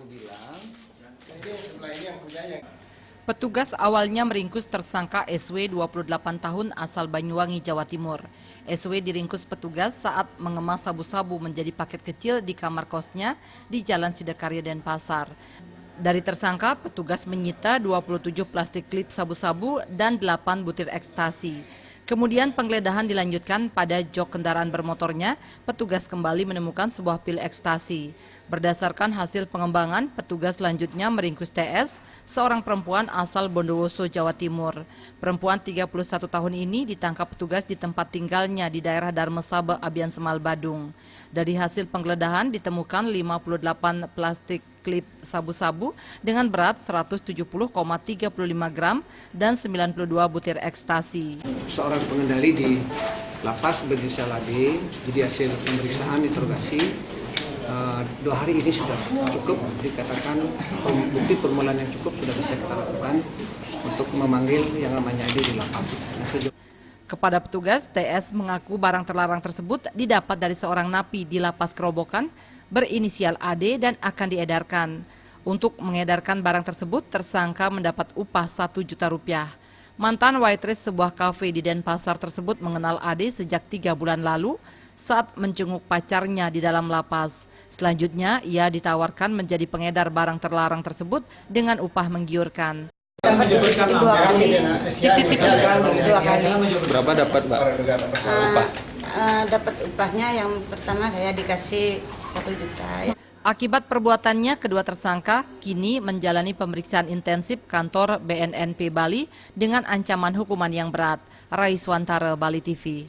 aku bilang. Petugas awalnya meringkus tersangka SW 28 tahun asal Banyuwangi, Jawa Timur. SW diringkus petugas saat mengemas sabu-sabu menjadi paket kecil di kamar kosnya di Jalan Sidakarya, Denpasar. Dari tersangka, petugas menyita 27 plastik klip sabu-sabu dan 8 butir ekstasi. Kemudian penggeledahan dilanjutkan pada jok kendaraan bermotornya, petugas kembali menemukan sebuah pil ekstasi. Berdasarkan hasil pengembangan, petugas selanjutnya meringkus TS, seorang perempuan asal Bondowoso, Jawa Timur. Perempuan 31 tahun ini ditangkap petugas di tempat tinggalnya di daerah Darmesabe, Abian Semal, Badung. Dari hasil penggeledahan ditemukan 58 plastik klip sabu-sabu dengan berat 170,35 gram dan 92 butir ekstasi. Seorang pengendali di lapas berinisial AD, jadi hasil pemeriksaan interogasi 2 hari ini sudah cukup, dikatakan bukti permulaan yang cukup sudah bisa kita lakukan untuk memanggil yang namanya AD di lapas. Kepada petugas, TS mengaku barang terlarang tersebut didapat dari seorang napi di Lapas Kerobokan berinisial AD dan akan diedarkan. Untuk mengedarkan barang tersebut, tersangka mendapat upah 1 juta rupiah. Mantan waitress sebuah kafe di Denpasar tersebut mengenal AD sejak 3 bulan lalu saat menjenguk pacarnya di dalam lapas. Selanjutnya, ia ditawarkan menjadi pengedar barang terlarang tersebut dengan upah menggiurkan. Dapat 2 kali. 2 kali. Berapa dapat, Mbak? Upah? Dapat upahnya yang pertama saya dikasih 1 juta. Akibat perbuatannya, kedua tersangka kini menjalani pemeriksaan intensif kantor BNNP Bali dengan ancaman hukuman yang berat. Raiswantara, Bali TV.